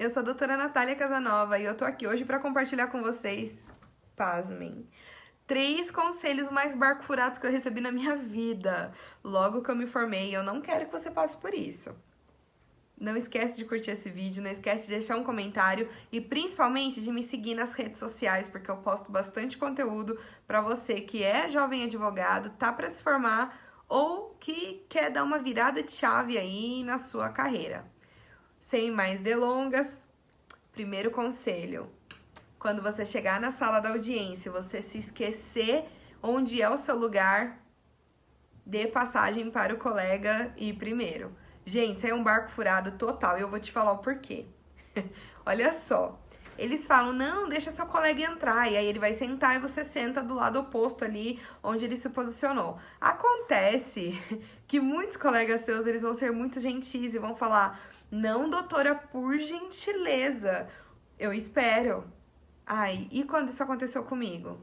eu sou a doutora Natália Casanova e eu tô aqui hoje pra compartilhar com vocês, pasmem, 3 conselhos mais barco furados que eu recebi na minha vida. Logo que eu me formei, eu não quero que você passe por isso. Não esquece de curtir esse vídeo, não esquece de deixar um comentário e principalmente de me seguir nas redes sociais, porque eu posto bastante conteúdo pra você que é jovem advogado, tá pra se formar ou que quer dar uma virada de chave aí na sua carreira. Sem mais delongas, primeiro conselho: quando você chegar na sala da audiência, você se esquecer onde é o seu lugar, dê passagem para o colega ir primeiro. Gente, isso aí é um barco furado total e eu vou te falar o porquê. Olha só, eles falam, não, deixa seu colega entrar, e aí ele vai sentar e você senta do lado oposto ali, onde ele se posicionou. Acontece que muitos colegas seus, eles vão ser muito gentis e vão falar, não, doutora, por gentileza, eu espero. Ai, e quando isso aconteceu comigo?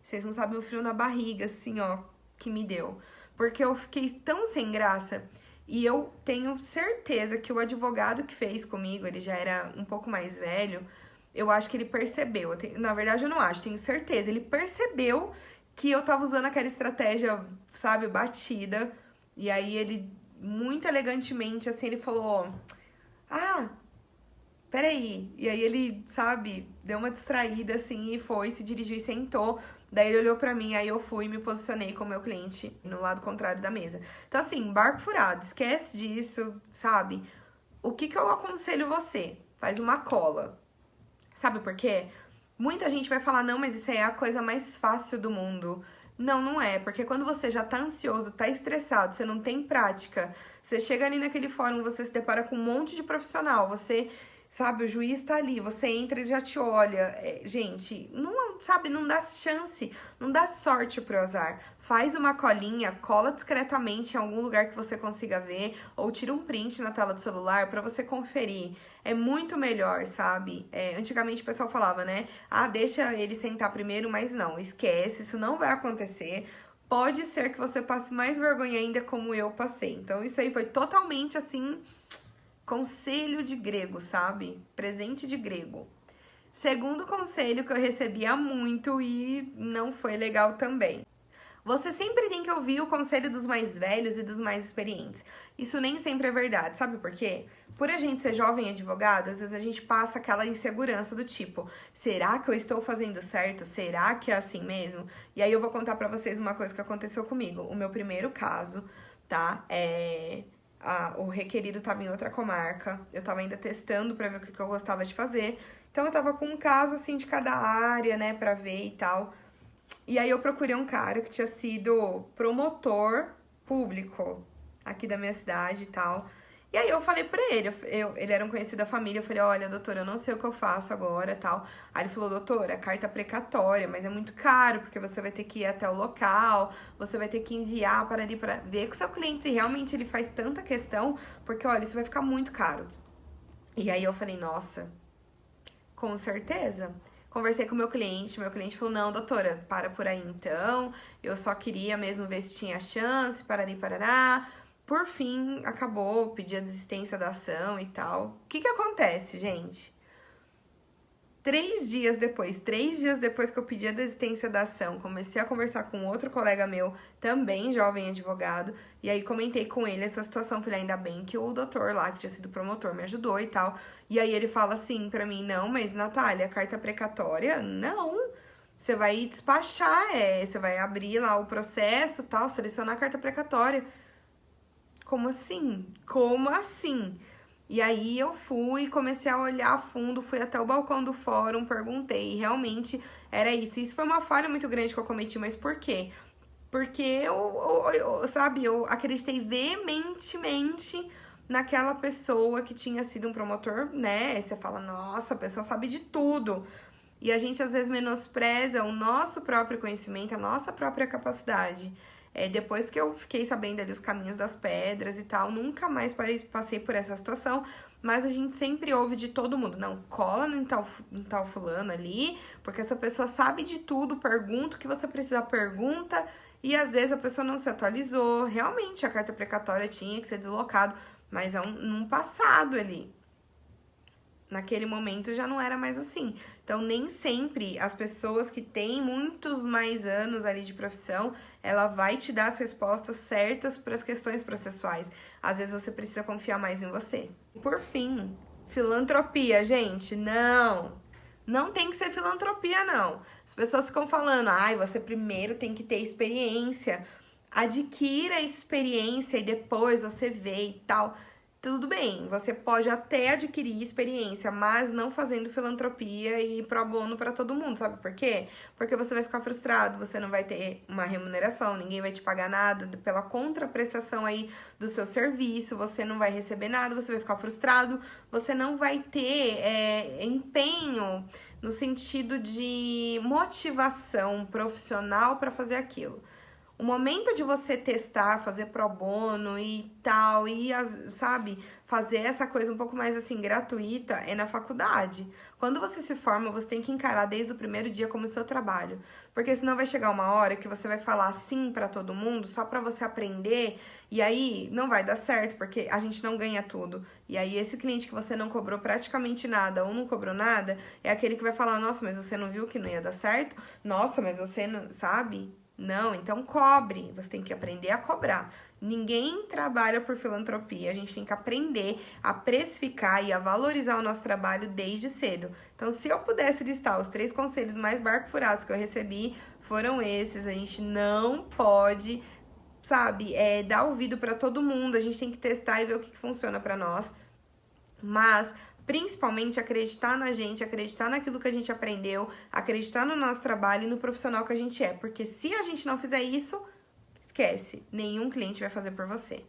Vocês não sabem o frio na barriga, assim, ó, que me deu. Porque eu fiquei tão sem graça. E eu tenho certeza que o advogado que fez comigo, ele já era um pouco mais velho, eu acho que ele percebeu. Na verdade, eu não acho, tenho certeza. Ele percebeu que eu tava usando aquela estratégia, sabe, batida. E aí ele, muito elegantemente, assim, ele falou: ah, peraí. E aí ele, sabe, deu uma distraída assim e foi, se dirigiu e sentou. Daí ele olhou pra mim, aí eu fui e me posicionei com o meu cliente no lado contrário da mesa. Então assim, barco furado, esquece disso, sabe? O que eu aconselho você? Faz uma cola. Sabe por quê? Muita gente vai falar, não, mas isso aí é a coisa mais fácil do mundo. Não, não é, porque quando você já tá ansioso, tá estressado, você não tem prática, você chega ali naquele fórum, você se depara com um monte de profissional, você, sabe, o juiz tá ali, você entra, ele já te olha. Gente, não, sabe, não dá chance, não dá sorte pro azar. Faz uma colinha, cola discretamente em algum lugar que você consiga ver, ou tira um print na tela do celular pra você conferir. É muito melhor, sabe? Antigamente o pessoal falava, né? Ah, deixa ele sentar primeiro, mas não, esquece, isso não vai acontecer. Pode ser que você passe mais vergonha ainda como eu passei. Então isso aí foi totalmente assim, conselho de grego, sabe? Presente de grego. Segundo conselho que eu recebia muito e não foi legal também. Você sempre tem que ouvir o conselho dos mais velhos e dos mais experientes. Isso nem sempre é verdade, sabe por quê? Por a gente ser jovem advogado, às vezes a gente passa aquela insegurança do tipo, será que eu estou fazendo certo? Será que é assim mesmo? E aí eu vou contar pra vocês uma coisa que aconteceu comigo. O meu primeiro caso, tá? O requerido tava em outra comarca, eu tava ainda testando pra ver o que eu gostava de fazer. Então eu tava com um caso assim de cada área, né, pra ver e tal. E aí eu procurei um cara que tinha sido promotor público aqui da minha cidade e tal. E aí eu falei pra ele, ele era um conhecido da família, eu falei, olha, doutora, eu não sei o que eu faço agora e tal. Aí ele falou, doutora, carta precatória, mas é muito caro, porque você vai ter que ir até o local, você vai ter que enviar para ali, para ver com o seu cliente se realmente ele faz tanta questão, porque, olha, isso vai ficar muito caro. E aí eu falei, nossa, com certeza. Conversei com o meu cliente falou, não, doutora, para por aí então, eu só queria mesmo ver se tinha chance, parari, parará. Por fim, acabou, pedi a desistência da ação e tal. O que acontece, gente? 3 dias depois que eu pedi a desistência da ação, comecei a conversar com outro colega meu, também jovem advogado, e aí comentei com ele essa situação, falei, ainda bem que o doutor lá, que tinha sido promotor, me ajudou e tal. E aí ele fala assim pra mim, não, mas Natália, carta precatória, não, você vai despachar, você vai abrir lá o processo tal, selecionar a carta precatória. Como assim? Como assim? E aí eu fui, comecei a olhar a fundo, fui até o balcão do fórum, perguntei, e realmente era isso. Isso foi uma falha muito grande que eu cometi, mas por quê? Porque sabe, eu acreditei veementemente naquela pessoa que tinha sido um promotor, né? Você fala, nossa, a pessoa sabe de tudo. E a gente às vezes menospreza o nosso próprio conhecimento, a nossa própria capacidade. Depois que eu fiquei sabendo ali os caminhos das pedras e tal, nunca mais passei por essa situação, mas a gente sempre ouve de todo mundo, não, cola em tal fulano ali, porque essa pessoa sabe de tudo, pergunta o que você precisa, pergunta, e às vezes a pessoa não se atualizou, realmente a carta precatória tinha que ser deslocado, mas num passado ali. naquele momento já não era mais assim. Então, nem sempre as pessoas que têm muitos mais anos ali de profissão, ela vai te dar as respostas certas para as questões processuais. Às vezes você precisa confiar mais em você. Por fim, filantropia, gente, não. Não tem que ser filantropia, não. As pessoas ficam falando, ai, você primeiro tem que ter experiência. Adquira experiência e depois você vê e tal. Tudo bem, você pode até adquirir experiência, mas não fazendo filantropia e pro bono para todo mundo, sabe por quê? Porque você vai ficar frustrado, você não vai ter uma remuneração, ninguém vai te pagar nada pela contraprestação aí do seu serviço, você não vai receber nada, você vai ficar frustrado, você não vai ter empenho no sentido de motivação profissional para fazer aquilo. O momento de você testar, fazer pro bono e tal, e sabe, fazer essa coisa um pouco mais assim gratuita é na faculdade. Quando você se forma, você tem que encarar desde o primeiro dia como seu trabalho, porque senão vai chegar uma hora que você vai falar sim pra todo mundo só pra você aprender, e aí não vai dar certo, porque a gente não ganha tudo. E aí esse cliente que você não cobrou praticamente nada ou não cobrou nada, é aquele que vai falar: "Nossa, mas você não viu que não ia dar certo? Nossa, mas você não, sabe?" Não, então cobre. Você tem que aprender a cobrar. Ninguém trabalha por filantropia. A gente tem que aprender a precificar e a valorizar o nosso trabalho desde cedo. Então, se eu pudesse listar os 3 conselhos mais barco furados que eu recebi, foram esses. A gente não pode, sabe, dar ouvido para todo mundo. A gente tem que testar e ver o que funciona para nós. Mas principalmente acreditar na gente, acreditar naquilo que a gente aprendeu, acreditar no nosso trabalho e no profissional que a gente é. Porque se a gente não fizer isso, esquece, nenhum cliente vai fazer por você.